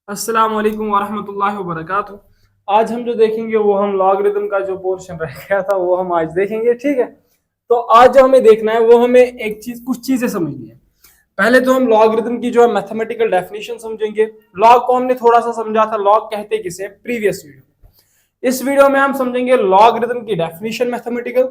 अस्सलाम वालेकुम वरहमतुल्लाहि वबरकातुहू। आज हम जो देखेंगे वो हम लॉगरिदम का जो पोर्शन रह गया था वो हम आज देखेंगे, ठीक है। तो आज जो हमें देखना है वो हमें कुछ चीजें समझनी है। पहले तो हम लॉगरिदम की जो है मैथमेटिकल डेफिनेशन समझेंगे। लॉग को हमने थोड़ा सा समझा था, लॉग कहते किसे प्रीवियस वीडियो। इस वीडियो में हम समझेंगे लॉगरिदम की डेफिनेशन मैथमेटिकल,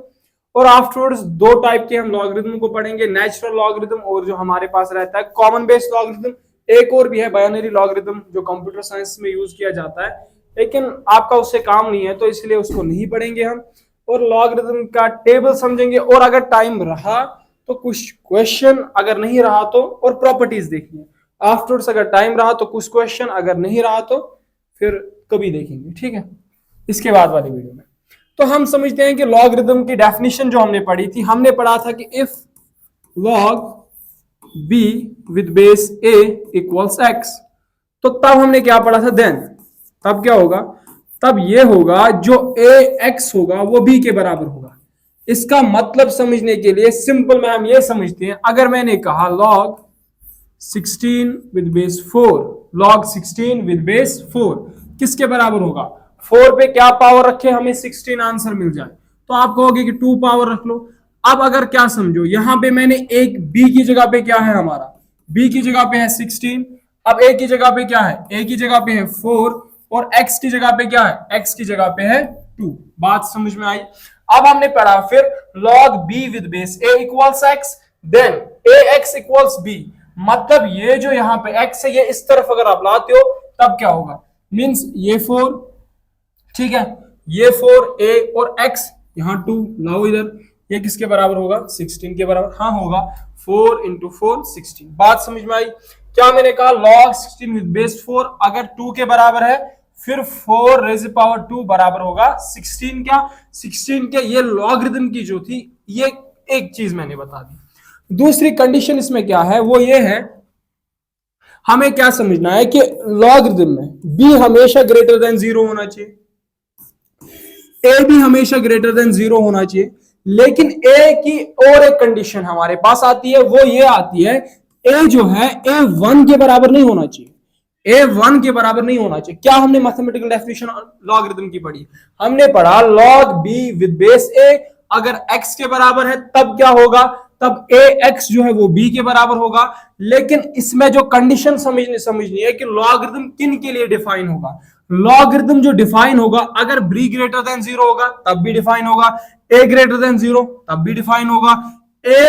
और आफ्टरवर्ड्स दो टाइप के हम लॉगरिदम को पढ़ेंगे, नेचुरल लॉगरिदम और जो हमारे पास रहता है कॉमन बेस लॉगरिदम। एक और भी है बाइनरी लॉगरिदम जो कंप्यूटर साइंस में यूज किया जाता है, लेकिन आपका उससे काम नहीं है तो इसलिए उसको नहीं पढ़ेंगे हम। और लॉगरिदम का टेबल समझेंगे, और अगर टाइम रहा तो कुछ क्वेश्चन, अगर नहीं रहा तो और प्रॉपर्टीज देखनी है। आफ्टरवर्ड्स अगर टाइम रहा तो कुछ क्वेश्चन, अगर नहीं रहा तो फिर कभी देखेंगे, ठीक है, इसके बाद वाली वीडियो में। तो हम समझते हैं कि लॉगरिदम की डेफिनेशन जो हमने पढ़ी थी, हमने पढ़ा था कि if log b with base a equals x, तो तब हमने क्या पढ़ा था, देन तब क्या होगा, तब ये होगा जो ax होगा वो b के बराबर होगा। इसका मतलब समझने के लिए सिंपल में हम ये समझते हैं, अगर मैंने कहा log 16 with base 4, log 16 with base 4 किसके बराबर होगा, 4 पे क्या पावर रखे हमें 16 आंसर मिल जाए, तो आप कहोगे कि 2 पावर रख लो। अब अगर क्या समझो, यहां पे मैंने एक b की जगह पे क्या है, हमारा b की जगह पे है 16, अब a की जगह पे क्या है, a की जगह पे है 4, और x की जगह पे क्या है, x की जगह पे है 2। बात समझ में आई। अब हमने पढ़ा फिर log b with base a equals x, then ax equals b, मतलब ये जो यहाँ पे x है ये इस तरफ अगर आप लाते हो तब क्या होगा, मींस ये 4, ठीक है, ये 4 a और x यहाँ 2 लाओ इधर, ये किसके बराबर होगा, 16 के बराबर, हाँ होगा, 4 इंटू 4 16। बात समझ में आई। क्या मैंने कहा, log 16 विद बेस 4 अगर 2 के बराबर है फिर 4 रेज़ पावर 2 बराबर होगा 16, क्या 16 के। ये लॉगरिदम की जो थी ये एक चीज मैंने बता दी। दूसरी कंडीशन इसमें क्या है, वो ये है, हमें क्या समझना है कि लॉगरिदम में b हमेशा ग्रेटर देन 0 होना चाहिए, a भी हमेशा ग्रेटर देन 0 होना चाहिए, लेकिन a की और एक कंडीशन हमारे पास आती है, वो ये आती है, a जो है a 1 के बराबर नहीं होना चाहिए, a 1 के बराबर नहीं होना चाहिए। क्या हमने मैथमेटिकल डेफिनेशन लॉगरिदम की पढ़ी, हमने पढ़ा log b with base a अगर x के बराबर है तब क्या होगा, तब ax जो है वो b के बराबर होगा। लेकिन इसमें जो कंडीशन समझनी है कि लॉगरिदम किन के लिए डिफाइन होगा, लॉगरिदम जो डिफाइन होगा अगर b ग्रेटर देन 0 होगा तब भी डिफाइन होगा, a ग्रेटर देन 0 तब भी डिफाइन होगा, a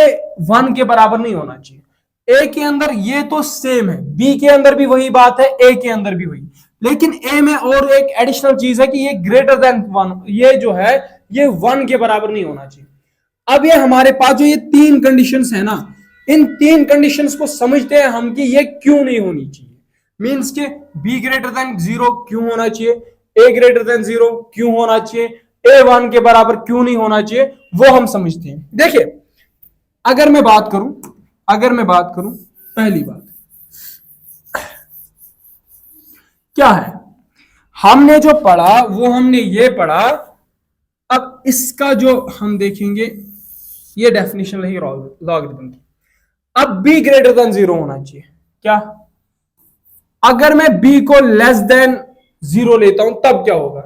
1 के बराबर नहीं होना चाहिए। a के अंदर ये तो सेम है, b के अंदर भी वही बात है, a के अंदर भी वही, लेकिन a में और एक एडिशनल चीज है कि ये ग्रेटर देन 1, ये जो है ये 1 के बराबर नहीं होना चाहिए। अब ये हमारे पास जो ये तीन कंडीशंस है ना, इन तीन कंडीशंस को समझते हैं हम कि ये क्यों नहीं होनी चाहिए, मींस के b ग्रेटर देन 0 क्यों होना चाहिए, a ग्रेटर देन 0 क्यों होना चाहिए, a 1 के बराबर क्यों नहीं होना चाहिए, वो हम समझते हैं। देखिए, अगर मैं बात करूं पहली बात क्या है, हमने जो पढ़ा वो हमने ये पढ़ा, अब इसका जो हम देखेंगे ये डेफिनेशन रही लॉगरिदम की। अब b ग्रेटर देन 0 होना चाहिए, क्या, अगर मैं b को लेस देन 0 लेता हूं तब क्या होगा,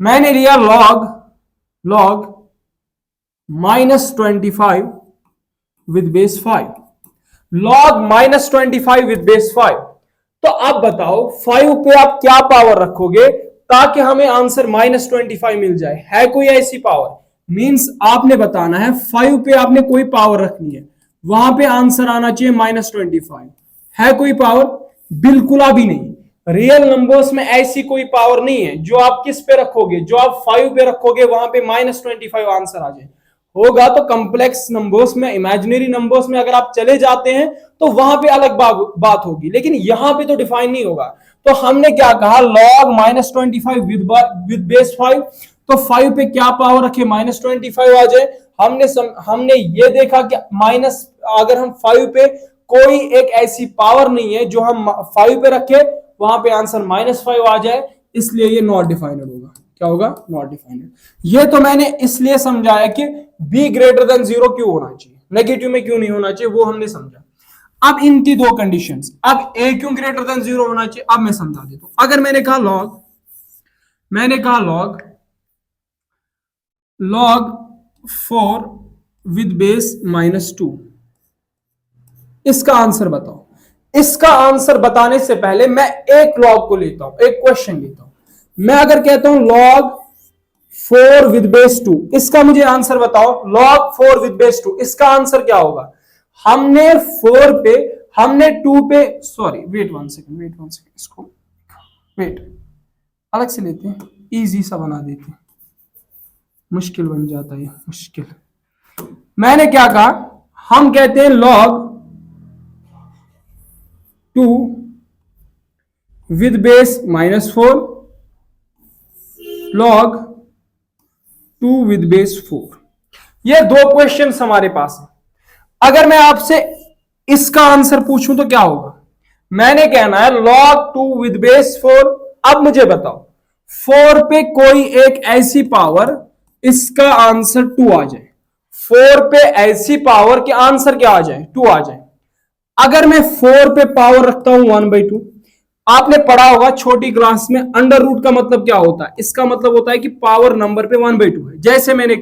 मैंने लिया log -25 with base 5, log -25 with base 5। तो आप बताओ 5 पे आप क्या पावर रखोगे ताकि हमें आंसर -25 मिल जाए, है कोई ऐसी पावर, मींस आपने बताना है 5 पे आपने कोई पावर रखनी है, वहां पे आंसर आना चाहिए -25, है कोई पावर, बिल्कुल अभी नहीं। रियल नंबर्स में ऐसी कोई पावर नहीं है, जो आप किस पे रखोगे, जो आप 5 पे रखोगे वहां पे -25 आंसर आ जाए, होगा तो कॉम्प्लेक्स नंबर्स में, इमेजिनरी नंबर्स में अगर आप चले जाते हैं तो वहां पे अलग बात होगी, लेकिन यहां पे तो डिफाइन नहीं होगा। तो हमने क्या कहा, log -25 विद बेस 5, तो 5 पे क्या पावर रखे -25 आ जाए। हमने ये देखा कि माइनस, अगर हम 5 पे कोई एक ऐसी पावर नहीं है जो हम 5 पे रखे वहां पे आंसर -5 आ जाए, इसलिए ये नॉट डिफाइंड होगा। क्या होगा, नॉट डिफाइंड। ये तो मैंने इसलिए समझाया कि b ग्रेटर देन 0 क्यों होना चाहिए, नेगेटिव में क्यों नहीं होना चाहिए, वो हमने समझा। अब इनकी दो कंडीशंस, अब a क्यों ग्रेटर देन 0 होना चाहिए, अब मैं समझा देता हूं। अगर मैंने कहा log 4 विद बेस -2, इसका आंसर बताओ। इसका आंसर बताने से पहले मैं एक लॉग को लेता हूं, एक क्वेश्चन लेता हूं। मैं अगर कहता हूं log 4 विद बेस 2, इसका मुझे आंसर बताओ। log 4 विद बेस 2, इसका आंसर क्या होगा? हमने 4 पे, हमने 2 पे, सॉरी वेट वन सेकंड, इसको वेट अलग से लेते हैं, इजी सा बना देते हैं, मुश्किल बन जाता है मुश्किल। मैंने क्या कहा? हम कहते हैं log 2 with base -4, log 2 with base 4। ये दो क्वेश्चंस हमारे पास है। अगर मैं आपसे इसका आंसर पूछूं तो क्या होगा? मैंने कहना है log 2 विद बेस 4। अब मुझे बताओ 4 पे कोई एक ऐसी पावर, इसका आंसर 2 आ जाए। 4 पे ऐसी पावर के आंसर क्या आ जाए? 2 आ जाए। अगर मैं 4 पे पावर रखता हूं 1/2, आपने पढ़ा होगा छोटी क्लास में अंडर रूट का मतलब क्या होता है? इसका मतलब होता है कि पावर नंबर पे 1/2 है। जैसे मैंने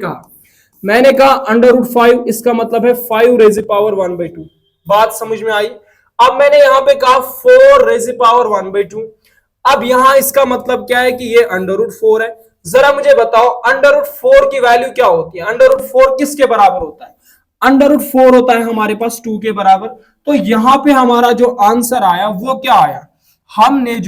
कहा अंडर रूट 5, इसका मतलब है 5 रेज़ पावर 1/2। बात समझ में आई? अब मैंने यहां पे कहा 4 रेज़ पावर 1/2। अब यहां इसका मतलब क्या है कि ये अंडर रूट 4 है। जरा मुझे बताओ अंडर रूट 4 की वैल्यू क्या होती है? अंडर रूट 4 किसके बराबर होता है? अंडर रूट 4 होता है हमारे पास 2 के बराबर। तो यहां पे हमारा जो आंसर आया वो क्या आया? हमने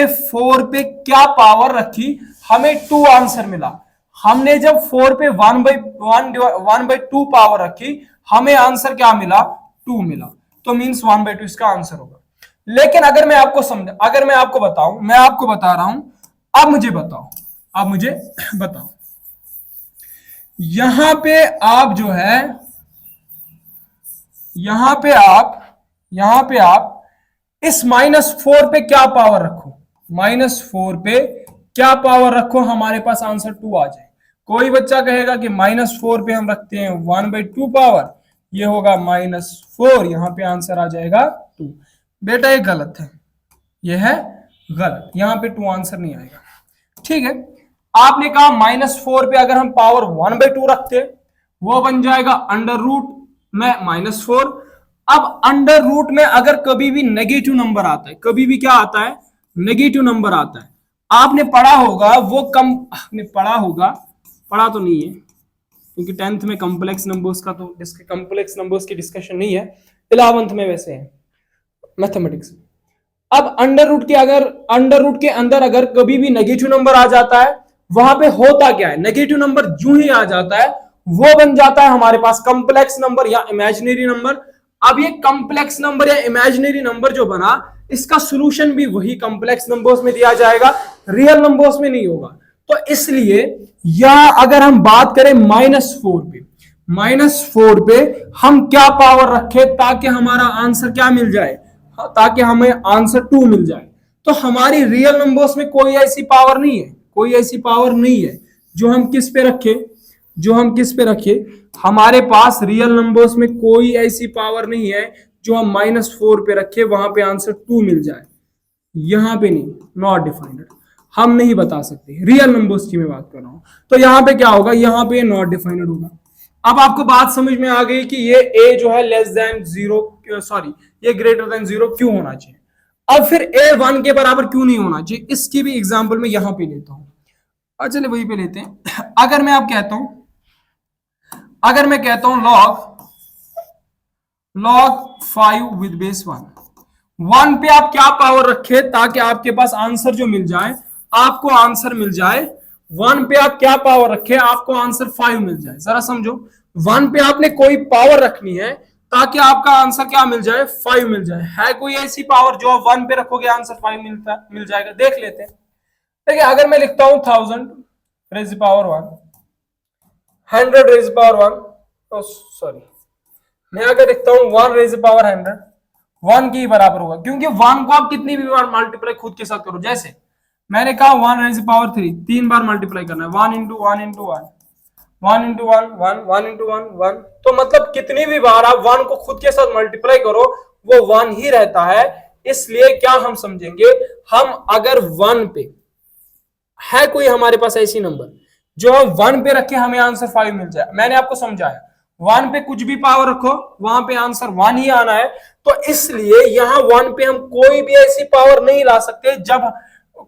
4 पे क्या पावर रखी, हमें 2 आंसर मिला। हमने जब 4 पे 1/2 पावर रखी, हमें आंसर क्या मिला? 2 मिला। तो मींस 1/2 इसका आंसर होगा। लेकिन अगर मैं आपको बताऊं, मैं आपको बता रहा हूं, अब मुझे बताओ यहां पे आप जो है, यहां पे आप इस -4 पे क्या पावर रखो? -4 पे क्या पावर रखो, हमारे पास आंसर 2 आ जाए। कोई बच्चा कहेगा कि -4 पे हम रखते हैं 1/2 पावर, ये होगा -4, यहां पे आंसर आ जाएगा 2। बेटा ये गलत है, ये है गलत, यहां पे 2 आंसर नहीं आएगा। ठीक है, आपने कहा -4 पे अगर हम पावर 1/2 रखते, वो बन जाएगा अंडर रूट में -4। अब अंडर रूट में अगर कभी भी नेगेटिव नंबर आता है, कभी भी क्या आता है? नेगेटिव नंबर आता है। आपने पढ़ा होगा, पढ़ा तो नहीं है क्योंकि 10th में कॉम्प्लेक्स नंबर्स का तो कॉम्प्लेक्स नंबर्स की डिस्कशन नहीं है, 11th में वैसे है मैथमेटिक्स। अब अंडर रूट के अंदर अगर कभी भी नेगेटिव नंबर आ जाता है, वहां पे होता क्या है? नेगेटिव नंबर जो ही आ जाता है वो बन जाता है हमारे पास कॉम्प्लेक्स नंबर या इमेजिनरी नंबर। अब ये कॉम्प्लेक्स नंबर या इमेजिनरी नंबर जो बना, इसका सॉल्यूशन भी वही कॉम्प्लेक्स नंबर्स में दिया जाएगा, रियल नंबर्स में नहीं होगा। तो इसलिए या अगर हम बात करें -4 पे हम क्या पावर रखें ताकि हमारा आंसर क्या मिल जाए? ताकि हमें आंसर 2 मिल जाए। तो हमारी रियल नंबर्स में कोई ऐसी पावर नहीं है जो हम किस पे रखे, हमारे पास रियल नंबर्स में कोई ऐसी पावर नहीं है जो हम -4 पे रखे, वहां पे आंसर 2 मिल जाए। यहां पे नहीं, नॉट डिफाइंड, हम नहीं बता सकते, रियल नंबर्स की मैं बात कर रहा हूं। तो यहां पे क्या होगा? यहां पे नॉट डिफाइंड होगा। अब आपको बात समझ में आ गई कि ये a जो है लेस देन 0, सॉरी ये ग्रेटर देन 0 क्यों होना चाहिए। अब फिर a 1 के बराबर क्यों नहीं होना चाहिए, इसकी भी एग्जांपल मैं यहां पे लेता हूं। चलिए वहीं पे लेते हैं। अगर मैं कहता हूं log 5 विद बेस 1 पे आप क्या पावर रखे ताकि आपके पास आंसर जो मिल जाए, आपको आंसर मिल जाए 1 पे आप क्या पावर रखे, आपको आंसर 5 मिल जाए। जरा समझो, 1 पे आपने कोई पावर रखनी है ताकि आपका आंसर क्या मिल जाए? 5 मिल जाए। है कोई ऐसी पावर जो आप 1 पे रखोगे आंसर 5 मिल जाएगा? देख लेते हैं। देखिए अगर मैं लिखता हूं 1000 rays power 1, 100 rays power 1, sorry मैं अगर लिखता हूं 1 रेज़ पावर 100, 1 के बराबर होगा, क्योंकि 1 को आप कितनी भी बार मल्टीप्लाई खुद के साथ करो। जैसे मैंने कहा 1 रेज़ पावर 3 बार मल्टीप्लाई करना है, 1 इंटू 1 इंटू 1, 1 इंटू 1 1, 1 इंटू 1 1। तो मतलब कितनी भी बार आप 1 को खुद के साथ मल्टीप्लाई करो वो 1 ही रहता है। इसलिए क्या हम समझेंगे, हम अगर 1 पे है कोई हमारे पास ऐसी नंबर जो हम 1 पे रखे हमें आंसर 5 मिल जाए, मैंने आपको समझाया 1 पे कुछ भी पावर रखो वहां पे आंसर 1 ही आना है। तो इसलिए यहां 1 पे हम कोई भी ऐसी पावर नहीं ला सकते, जब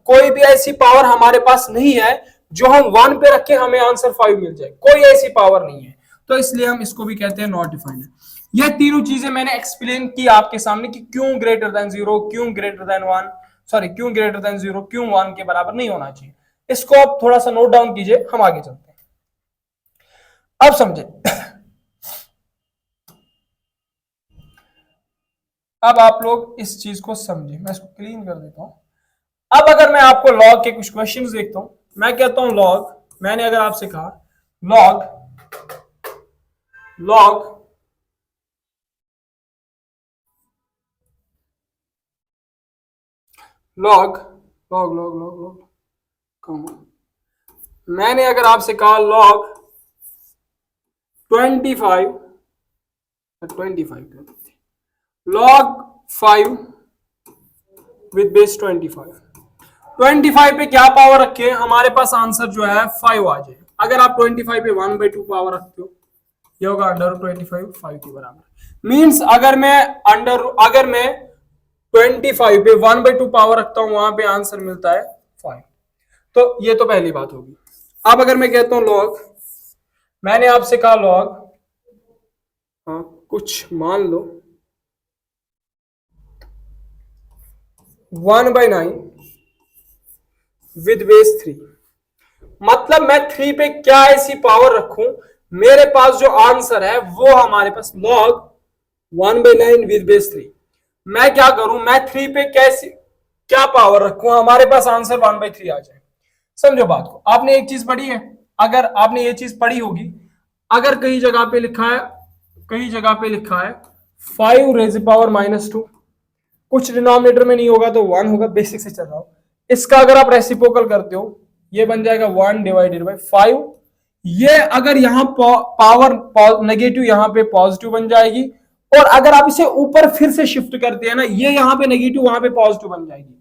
कोई भी ऐसी पावर हमारे पास नहीं है जो हम 1 पे रखे हमें आंसर 5 मिल जाए, कोई ऐसी पावर नहीं है। तो इसलिए हम इसको भी कहते हैं नॉट डिफाइंड। ये तीनों चीजें मैंने एक्सप्लेन की आपके सामने कि क्यों ग्रेटर देन 0, क्यों ग्रेटर देन 1, सॉरी क्यों ग्रेटर देन 0, क्यों 1 के बराबर नहीं होना चाहिए। इसको आप थोड़ा सा नोट डाउन कीजिए, हम आगे चलते हैं। अब समझे, अब आप लोग इस चीज को समझे, मैं इसको क्लीन कर देता हूं। अब अगर मैं आपको लॉग के कुछ क्वेश्चंस देखता हूं, मैं कहता हूं लॉग, मैंने अगर आपसे कहा log log log log log log log मैंने अगर आपसे कहा लॉग 25 लॉग 5 विद बेस 25 पे क्या पावर रखे हमारे पास आंसर जो है 5 आ जाए। अगर आप 25 पे 1/2 पावर रखते हो ये होगा अंडर 25 5 के बराबर। मींस अगर मैं 25 पे 1/2 पावर रखता हूं वहां पे आंसर मिलता है 5। तो ये तो पहली बात होगी। अब अगर मैं कहता हूं लॉग, मैंने आपसे कहा लॉग, हाँ कुछ मान लो 1/9 विद बेस 3, मतलब मैं 3 पे क्या ऐसी पावर रखूं मेरे पास जो आंसर है वो हमारे पास लॉग 1/9 विद बेस 3। मैं क्या करूं, मैं 3 पे कैसी क्या पावर रखूं हमारे पास आंसर 1/3 आ जाए। समझो बात को, आपने एक चीज पढ़ी है, अगर आपने ये चीज पढ़ी होगी, अगर कहीं जगह पे लिखा है 5 रेज़ पावर -2, कुछ डिनोमिनेटर में नहीं होगा तो 1 होगा, बेसिक से चल रहा हो। इसका अगर आप रेसिप्रोकल करते हो ये बन जाएगा 1 डिवाइडेड बाई 5। ये अगर यहां पावर नेगेटिव यहां पे पॉजिटिव बन जाएगी, और अगर आप इसे ऊपर फिर से शिफ्ट करते हैं ना, ये यहां पे नेगेटिव वहां पे पॉजिटिव बन जाएगी।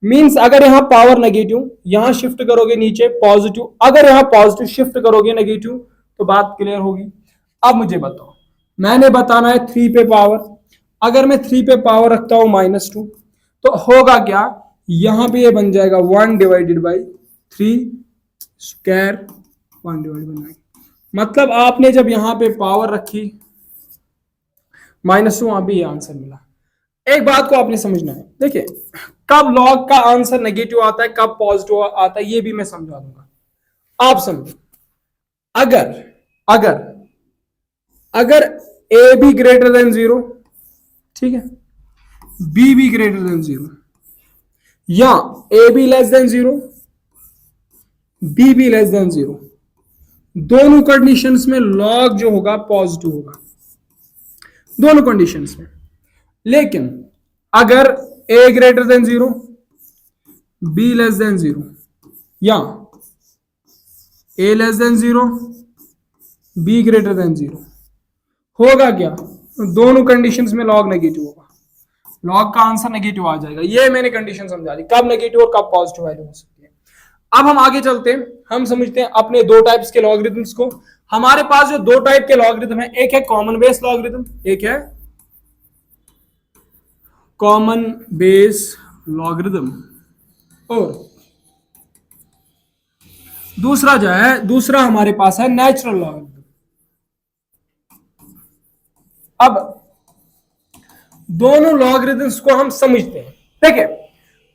मींस अगर यहां पावर नेगेटिव यहां शिफ्ट करोगे नीचे पॉजिटिव, अगर यहां पॉजिटिव शिफ्ट करोगे नेगेटिव, तो बात क्लियर होगी। अब मुझे बताओ, मैंने बताना है 3 पे पावर, अगर मैं 3 पे पावर रखता हूं -2 तो होगा क्या, यहां पे ये बन जाएगा 1 divided by 3 square 1 divided by 9। मतलब आपने जब यहां पे पावर रखी -2 वहां पे ये आंसर मिला। एक बात को आपने समझना है, देखिए कब लॉग का आंसर नेगेटिव आता है कब पॉजिटिव आता है ये भी मैं समझा दूंगा, आप समझो। अगर अगर अगर ए बी ग्रेटर देन 0, ठीक है, बी बी ग्रेटर देन 0, या A B less than 0 B B less than 0, दोनों कंडीशंस में लॉग जो होगा पॉजिटिव होगा, दोनों कंडीशंस में। लेकिन अगर a greater than 0 b less than 0 या a less than 0 b greater than 0, होगा क्या, दोनों कंडीशंस में लॉग नेगेटिव होगा, लॉग का आंसर नेगेटिव आ जाएगा। ये मैंने कंडीशन समझा दी, कब नेगेटिव और कब पॉजिटिव वैल्यू हो सकती है। अब हम आगे चलते हैं, हम समझते हैं अपने दो टाइप्स के लॉगरिथम्स को। हमारे पास जो दो टाइप के लॉगरिथम है, एक है कॉमन बेस लॉगरिथम, एक है कॉमन बेस लॉगरिथम, और दूसरा हमारे पास है नेचुरल लॉगरिथम। अब दोनों लॉगरिथम्स को हम समझते हैं। देखिए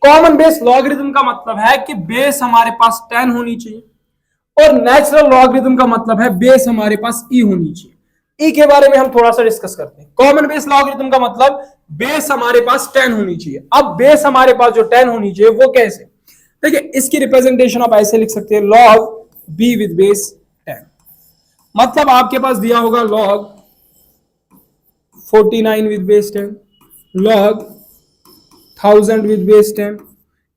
कॉमन बेस लॉगरिथम का मतलब है कि बेस हमारे पास 10 होनी चाहिए, और नेचुरल लॉगरिथम का मतलब है बेस हमारे पास ई होनी चाहिए। ई के बारे में हम थोड़ा सा डिस्कस करते हैं। कॉमन बेस लॉगरिथम का मतलब बेस हमारे पास 10 होनी चाहिए। अब बेस हमारे पास जो 10 होनी चाहिए वो कैसे, देखिए इसकी रिप्रेजेंटेशन आप ऐसे लिख सकते हैं, लॉग बी विद बेस 10। मतलब आपके पास दिया होगा log 49 with base 10, log 1000 with base 10,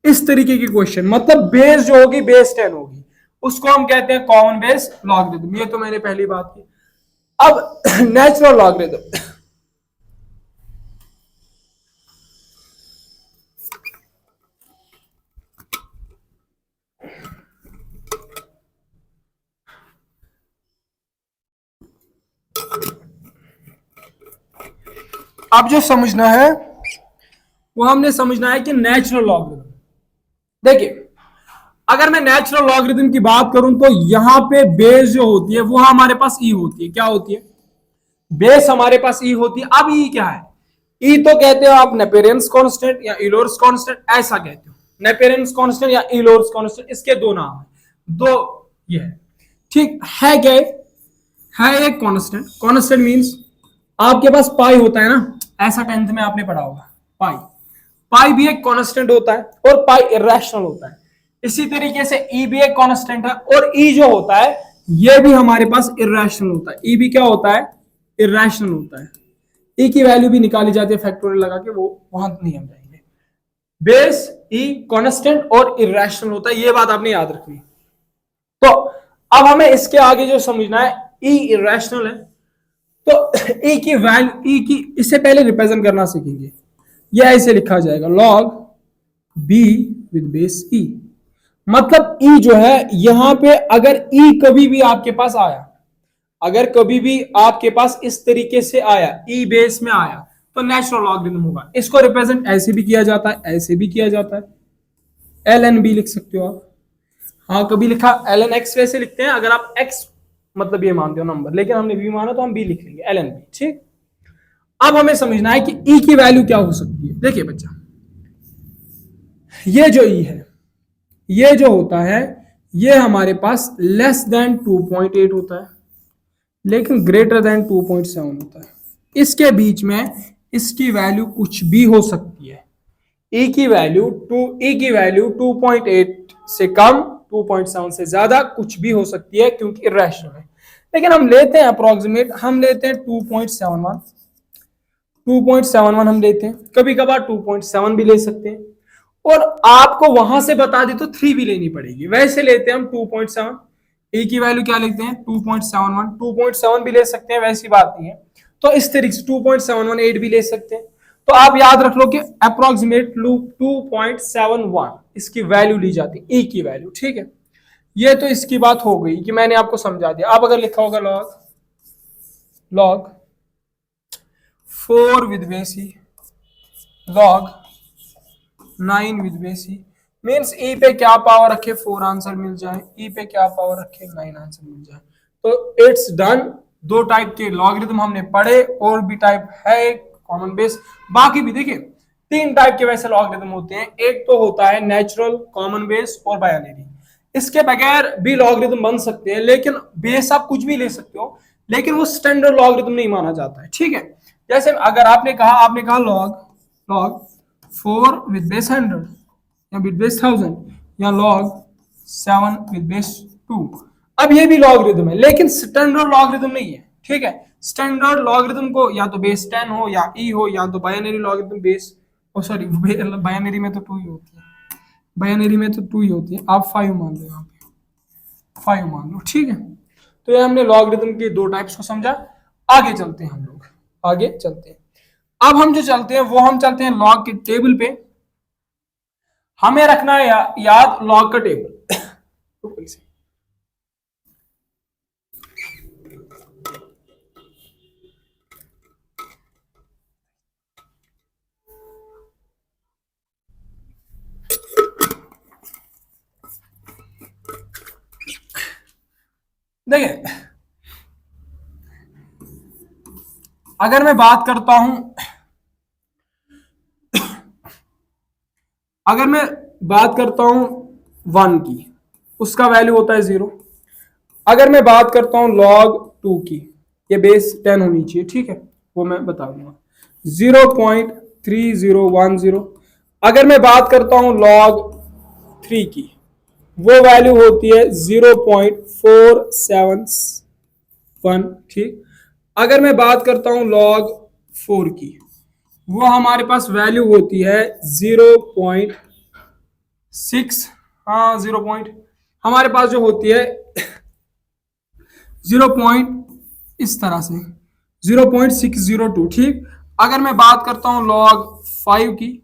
इस तरीके की क्वेश्चन। मतलब बेस जो होगी बेस 10 होगी, उसको हम कहते हैं कॉमन बेस लॉगरिथम। ये तो मैंने पहली बात की। अब नेचुरल लॉगरिथम, अब जो समझना है वो हमने समझना है कि नेचुरल लॉगरिथम, देखिए अगर मैं नेचुरल लॉगरिथम की बात करूं तो यहां पे बेस जो होती है वो हमारे पास ई होती है। क्या होती है? बेस हमारे पास ई होती है। अब ई क्या है? ई तो कहते हो आप नेपेरियंस कांस्टेंट या इलोर्स कांस्टेंट, ऐसा कहते हो। नेपेरियंस कांस्टेंट या इलोर्स कांस्टेंट, इसके दो नाम है, दो ये है, ठीक है। क्या है एक कांस्टेंट। कांस्टेंट मींस आपके पास पाई होता है ना, ऐसा 10th में आपने पढ़ा होगा। पाई, पाई भी एक कांस्टेंट होता है और पाई इरेशनल होता है। इसी तरीके से ई भी एक कांस्टेंट है और ई जो होता है ये भी हमारे पास इरेशनल होता है। ई भी क्या होता है? इरेशनल होता है। ई की वैल्यू भी निकाली जाती है फैक्टोरियल लगा के, वो वहां नहीं हम जाएंगे। बेस ई कांस्टेंट और इरेशनल होता है, ये बात आपने याद रखनी। तो अब हमें इसके आगे जो समझना है, ई इरेशनल है तो ई की वैल्यू, ई की इससे पहले रिप्रेजेंट करना सीखेंगे। यह ऐसे लिखा जाएगा लॉग बी विद बेस ई। मतलब ई जो है यहां पे अगर ई कभी भी आपके पास आया, अगर कभी भी आपके पास इस तरीके से आया, ई बेस में आया, तो नेचुरल लॉगरिथम होगा। इसको रिप्रेजेंट ऐसे भी किया जाता है, ऐसे भी किया जाता है, एल एन बी लिख सकते हो आप। हाँ कभी लिखा एल एन एक्स वैसे लिखते हैं अगर आप एक्स मतलब ये मानते हो नंबर, लेकिन हमने बी माना तो हम बी लिख लेंगे, एल एन बी, ठीक। अब हमें समझना है कि ई की वैल्यू क्या हो सकती है। देखिए बच्चा, ये जो ई है, ये जो होता है ये हमारे पास लेस देन 2.8 होता है, लेकिन ग्रेटर देन 2.7 होता है। इसके बीच में इसकी वैल्यू कुछ भी हो सकती है। ई की वैल्यू 2.8 से कम, 2.7 से ज्यादा, कुछ भी हो सकती है क्योंकि इरेशनल है। लेकिन हम लेते हैं अप्रोक्सीमेट, हम लेते हैं 2.71, 2.71 हम लेते हैं, कभी कभार 2.7 भी ले सकते हैं, और आपको वहां से बता दी तो 3 भी लेनी पड़ेगी। वैसे लेते हैं हम 2.7, ए की वैल्यू क्या लेते हैं 2.71, 2.7 भी ले सकते हैं, वैसी बात नहीं है। तो इस तरीके से 2.718 भी ले सकते हैं। तो आप याद रख लो कि अप्रोक्सीमेट 2.71 इसकी वैल्यू ली जाती है, ए की वैल्यू, ठीक है। ये तो इसकी बात हो गई कि मैंने आपको समझा दिया। अब अगर लिखा होगा log 4 with base E, log 9 with base E, means ई पे क्या पावर रखे 4 आंसर मिल जाए, ई पे क्या पावर रखे 9 आंसर मिल जाए। तो इट्स डन। दो टाइप के लॉगरिथम हमने पढ़े, और भी टाइप है कॉमन बेस, बाकी भी देखिए 3 टाइप के वैसे लॉगरिथम होते हैं। एक तो होता है नेचुरल, कॉमन बेस और बायनरी। इसके बगैर भी लॉगरिथम बन सकते हैं, लेकिन बेस आप कुछ भी ले सकते हो, लेकिन वो स्टैंडर्ड लॉगरिथम नहीं माना जाता है, ठीक है। जैसे अगर आपने कहा लॉग 4 विद बेस 100 या विद बेस 1000 या लॉग 7 विद बेस 2, अब ये भी लॉगरिथम है लेकिन स्टैंडर्ड लॉगरिथम नहीं है, ठीक है। स्टैंडर्ड लॉगरिथम को या तो बेस 10 हो या ई हो, या तो binary logarithm base, sorry binary में तो 2 ही होती है, बाइनरी में तो 2 ही होती है, आप 5 मान लो, यहाँ पे 5 मान लो, ठीक है। तो ये हमने लॉगरिथम के 2 टाइप्स को समझा। आगे चलते हैं हम लोग, आगे चलते हैं। अब हम जो चलते हैं वो हम चलते हैं लॉग के टेबल पे। हमें रखना है याद लॉग का टेबल। देखिए अगर मैं बात करता हूं, अगर मैं बात करता हूं 1 की, उसका वैल्यू होता है 0। अगर मैं बात करता हूं log 2 की, ये बेस 10 होनी चाहिए, ठीक है, वो मैं बता दूंगा 0.3010। अगर मैं बात करता हूं log 3 की, वो वैल्यू होती है 0.471, ठीक। अगर मैं बात करता हूं log 4 की, वो हमारे पास वैल्यू होती है 0.6, हाँ 0. हमारे पास जो होती है इस तरह से 0.602, ठीक। अगर मैं बात करता हूं log 5 की,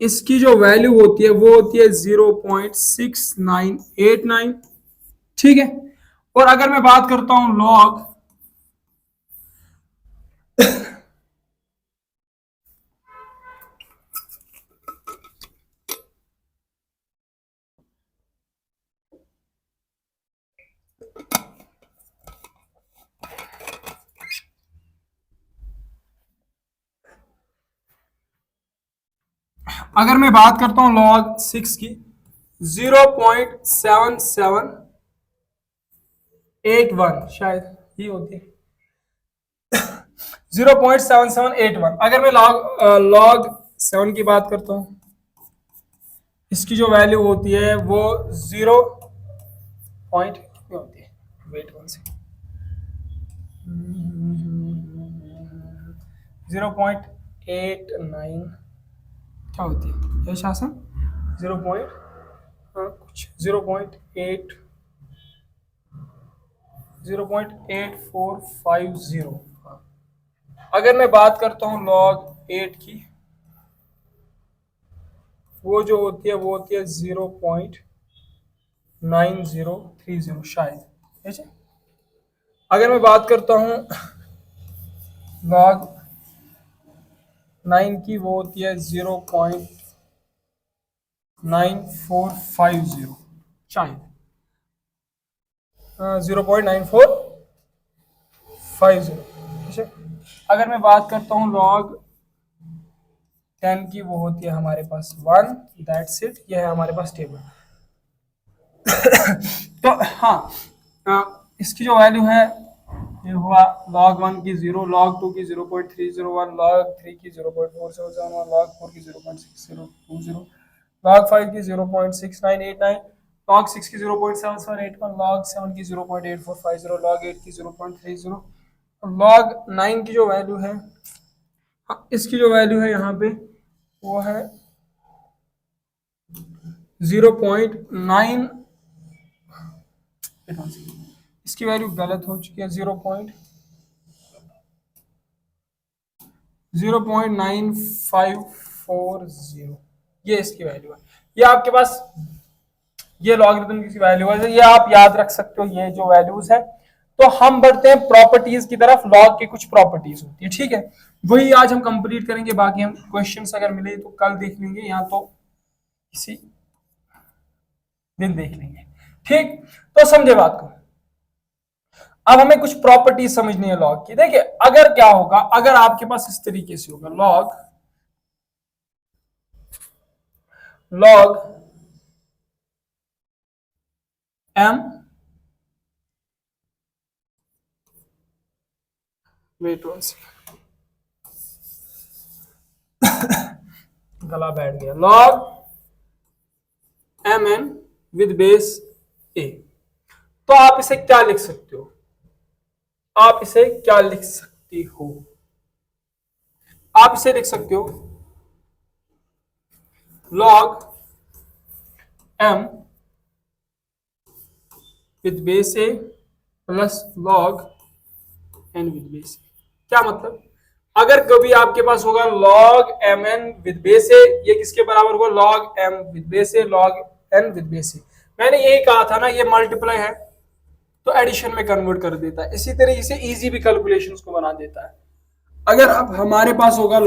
इसकी जो वैल्यू होती है वो होती है 0.6989, ठीक है। और अगर मैं बात करता हूं log अगर मैं बात करता हूं log 6 की, 0.7781 शायद ये होती है 0.7781। अगर मैं log 7 की बात करता हूं, इसकी जो वैल्यू होती है वो 0 पॉइंट कितनी होती है, वेट 0.89 क्या होती है ये शासन 0 पॉइंट कुछ 0.8450। अगर मैं बात करता हूं log 8 की, वो जो होती है वो होती है 0.9030 शायद, ठीक है। अगर मैं बात करता हूं log 9 की, वो होती है 0.9450 शायद, 0.9450, ठीक है। अगर मैं बात करता हूं log 10 की, वो होती है हमारे पास 1। दैट्स इट, ये है हमारे पास टेबल। तो हाँ, इसकी जो वैल्यू है ये हुआ log 1 की 0, log 2 की 0.301, log 3 की 0.4771, log 4 की 0.6020, log 5 की 0.6989, log 6 की 0.7781, log 7 की 0.8450, log 8 की 0.30, log 9 की जो वैल्यू है, इसकी जो वैल्यू है यहाँ पे वो है 0.9, इसकी वैल्यू गलत हो चुकी है, 0.9540, ये इसकी वैल्यू है। ये आपके पास ये लॉगरिथम की वैल्यू है, ये आप याद रख सकते हो, ये जो वैल्यूज है। तो हम बढ़ते हैं प्रॉपर्टीज की तरफ। लॉग की कुछ प्रॉपर्टीज होती है, ठीक है, वही आज हम कंप्लीट करेंगे। बाकी हम क्वेश्चंस अगर मिले तो कल देख लेंगे, या तो किसी दिन देख लेंगे, ठीक। तो समझे बात को। अब हमें कुछ प्रॉपर्टीज समझनी है लॉग की। देखिए अगर क्या होगा, अगर आपके पास इस तरीके से होगा log m, wait one second, गला बैठ गया, log mn with base a, तो आप इसे क्या लिख सकते हो, आप इसे क्या लिख सकती हो, आप इसे लिख सकते हो log m with base a plus log n with base a। क्या मतलब, अगर कभी आपके पास होगा log mn with base a, ये किसके बराबर होगा, log m with base a log n with base a। मैंने यही कहा था ना, ये मल्टीप्लाई है तो एडिशन में कन्वर्ट कर देता है, इसी तरीके से इजी भी कैलकुलेशंस को बना देता है। अगर अब हमारे पास होगा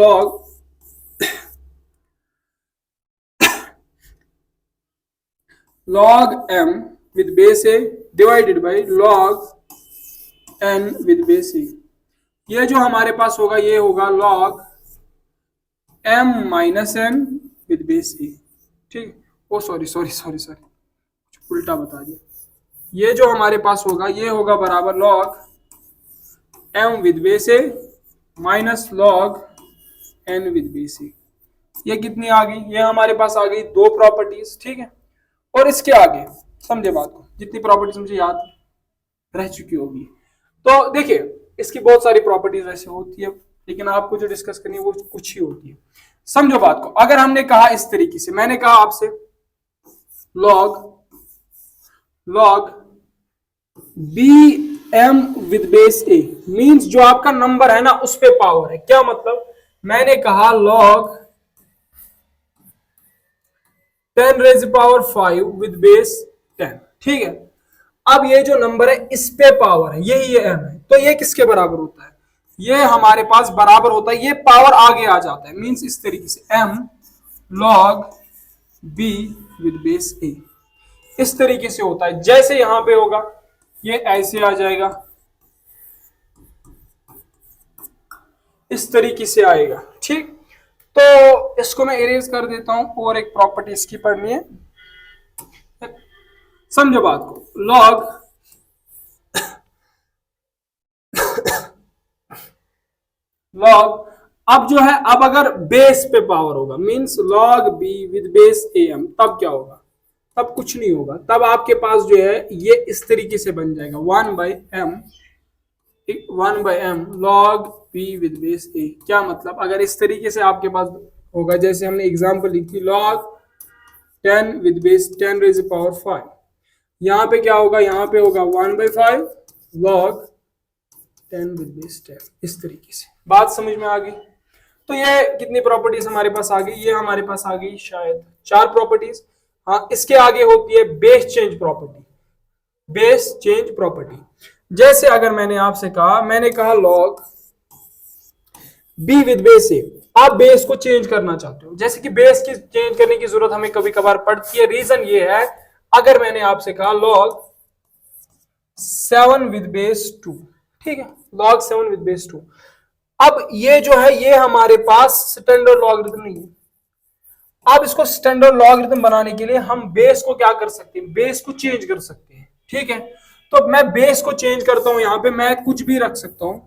log m with base a divided by log n with base a, ये जो हमारे पास होगा ये होगा log m minus n with base a, ठीक। ओ सॉरी, उल्टा बता दिया। ये जो हमारे पास होगा ये होगा बराबर log m with base a minus log n with base a। ये कितनी आ गई, ये हमारे पास आ गई दो प्रॉपर्टीज, ठीक है। और इसके आगे समझे बात को, जितनी प्रॉपर्टीज मुझे याद रह चुकी होगी। तो देखिए इसकी बहुत सारी प्रॉपर्टीज ऐसे होती है, लेकिन आपको जो डिस्कस करनी है वो कुछ ही होती है। समझो बात को, अगर हमने कहा इस तरीके से, मैंने कहा आपसे log log B M with base A, means जो आपका नंबर है ना उस पे पावर है। क्या मतलब, मैंने कहा log 10 raise power 5 with base 10, ठीक है। अब ये जो नंबर है इस पे पावर है, यही ये एम है, तो ये किसके बराबर होता है, ये हमारे पास बराबर होता है, ये पावर आगे आ जाता है, मींस इस तरीके से m log B with base a, इस तरीके से होता है। जैसे यहां पे होगा ये ऐसे आ जाएगा, इस तरीके से आएगा, ठीक। तो इसको मैं इरेज कर देता हूं और एक प्रॉपर्टी इसकी पढ़नी है, समझो बात को। लॉग लॉग अब जो है, अब अगर बेस पे पावर होगा, means log B with base A M, तब क्या होगा, तब कुछ नहीं होगा, तब आपके पास जो है ये इस तरीके से बन जाएगा 1/m log B with base a. क्या मतलब, अगर इस तरीके से आपके पास होगा, जैसे हमने एग्जांपल लिखी log 10 with base 10 raise power 5, यहां पे क्या होगा, यहां पे होगा 1/5 लॉग 10 विद बेस 10, इस तरीके से। बात समझ में आ गई। तो ये कितनी प्रॉपर्टीज हमारे पास आ गई, ये हमारे पास आ गई शायद 4 प्रॉपर्टीज। हाँ, इसके आगे होती है base change property. Base change property, जैसे अगर मैंने आपसे कहा, मैंने कहा लॉग बी विद बेस ए, आप बेस को चेंज करना चाहते हो, जैसे कि बेस की चेंज करने की जरूरत हमें कभी कभार पड़ती है। रीजन ये है, अगर मैंने आपसे कहा लॉग 7 विद बेस 2, ठीक है, लॉग 7 विद बेस 2, अब ये जो है ये हमारे पास स्टैंडर्ड लॉगरिथम नहीं है। अब इसको स्टैंडर्ड लॉगरिथम बनाने के लिए हम बेस को क्या कर सकते हैं, बेस को चेंज कर सकते हैं, ठीक है। तो मैं बेस को चेंज करता हूं, यहां पे मैं कुछ भी रख सकता हूं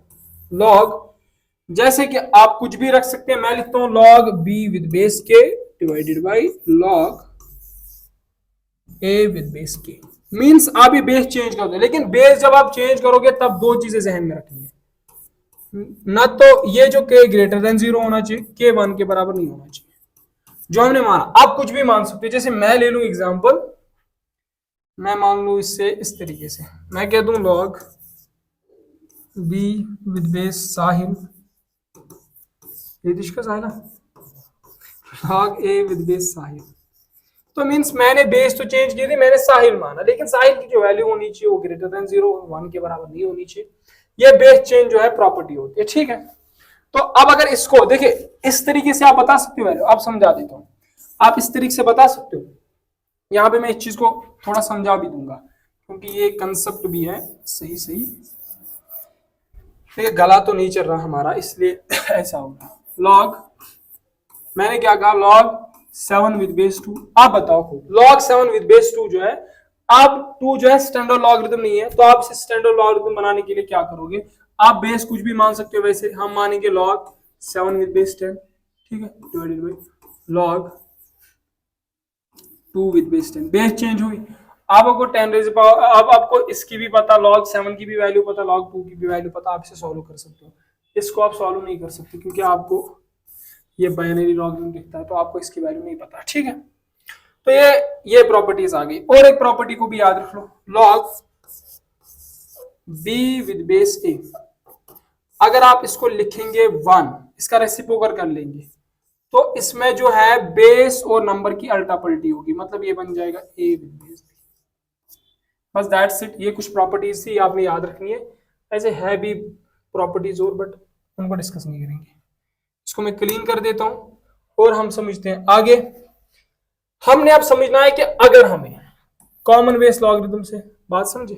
लॉग, जैसे कि आप कुछ भी रख सकते हैं, मैं लिखता हूं लॉग बी विद बेस के divided by log A with base के, मींस आप ये बेस चेंज कर दो। लेकिन बेस जब आप चेंज करोगे तब दो चीजें जहन में रखनी है, ना तो ये जो k ग्रेटर देन 0 होना चाहिए, k 1 के बराबर नहीं होना चाहिए, जो हमने माना। आप कुछ भी मान सकते हो, जैसे मैं ले लूं एग्जांपल, मैं मान लूं इससे इस तरीके से, मैं कह दूं लॉग b विद बेस साहिल, ये दिशका साहिल, लॉग a विद बेस साहिल, तो मींस मैंने बेस तो चेंज की थी, मैंने साहिल माना, लेकिन साहिल की जो वैल्यू होनी चाहिए वो ग्रेटर देन 0 1 के बराबर नहीं होनी चाहिए। ये बेस चेंज जो है प्रॉपर्टी होती है, ठीक है। तो अब अगर इसको देखिए इस तरीके से आप बता सकते हो वैल्यू, आप समझा देता हूं, आप इस तरीके से बता सकते हो। यहां पे मैं इस चीज को थोड़ा समझा भी दूंगा, क्योंकि ये कंसेप्ट भी है सही सही, देखिए गला तो नहीं चल रहा हमारा, इसलिए ऐसा होगा। लॉग, मैंने क्या कहा, लॉग 7 विद बेस 2, आप बताओ लॉग 7 विद बेस 2 जो है, आप 2 जो है स्टैंडर्ड लॉगरिथम नहीं है, तो आप इसे स्टैंडर्ड लॉगरिथम बनाने के लिए क्या करोगे, आप बेस कुछ भी मान सकते हो, वैसे हम मानेंगे लॉग 7 विद बेस 10, ठीक है, divided by log 2 with base 10, base change हुई। आपको 10 रेज़ पावर, अब आपको इसकी भी पता, लॉग 7 की भी वैल्यू पता, लॉग 2 की भी वैल्यू पता, आप इसे सॉल्व कर सकते हो। इसको आप सॉल्व नहीं कर सकते क्योंकि आपको ये बाइनरी लॉगरिथम दिखता है, तो आपको इसकी वैल्यू नहीं पता, ठीक है। तो ये प्रॉपर्टीज आ गई। और एक प्रॉपर्टी को भी याद रख लो, log b with base a, अगर आप इसको लिखेंगे 1, इसका रेसिप्रोकल कर लेंगे, तो इसमें जो है बेस और नंबर की अल्टा पल्टी होगी, मतलब ये बन जाएगा a विद बेस b। बस दैट्स इट, ये कुछ प्रॉपर्टीज थी आपने याद रखनी है। ऐसे है भी प्रॉपर्टीज और, बट उनको डिस्कस नहीं करेंगे। इसको मैं क्लीन कर देता हूं और हम समझते हैं आगे। हमने अब समझना है कि अगर हमें कॉमन बेस लॉगरिथम से, बात समझे,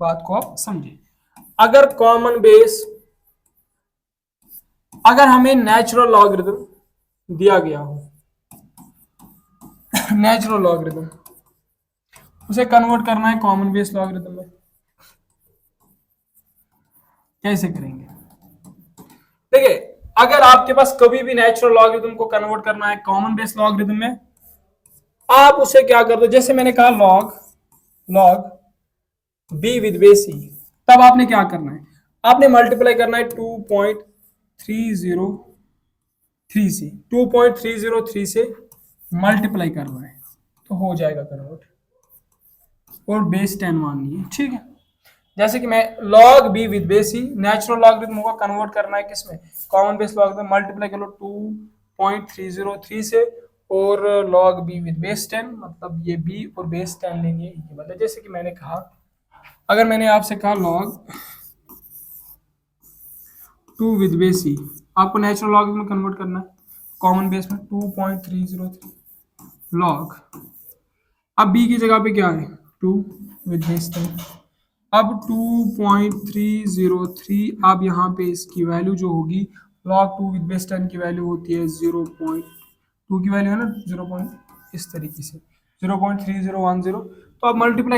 बात को आप समझे, अगर कॉमन बेस, अगर हमें नेचुरल लॉगरिथम दिया गया हो, नेचुरल लॉगरिथम, उसे कन्वर्ट करना है कॉमन बेस लॉगरिथम में, कैसे करेंगे? देखिए, अगर आपके पास कभी भी नेचुरल लॉगरिथम को कन्वर्ट करना है कॉमन बेस लॉगरिथम में, आप उसे क्या कर दो, जैसे मैंने कहा log b with base e, तब आपने क्या करना है, आपने मल्टीप्लाई करना है 2.303 से, 2.303 से मल्टीप्लाई करना है, तो हो जाएगा कन्वर्ट। और बेस 10 माननी है, ठीक है। जैसे कि मैं log b with base he natural logarithm को कन्वर्ट करना है किसमें, कॉमन बेस लॉगरिथम, मल्टीप्लाई कर लो 2.303 से, और log b विद बेस 10, मतलब ये b और बेस 10 लेनी है, ये मतलब जैसे कि मैंने कहा, अगर मैंने आपसे कहा log 2 विद बेस ही, आपको नेचुरल लॉगरिथम में कन्वर्ट करना है, कॉमन बेस में 2.303 log, अब b की जगह पे क्या है 2 विद बेस 10, अब 2.303, अब यहाँ पे इसकी वैल्यू जो होगी log 2 विद बेस 10 की वैल्यू होती है 0.2 की वैल्यू है ना 0. इस तरीके से 0.3010, तो अब मल्टीप्लाई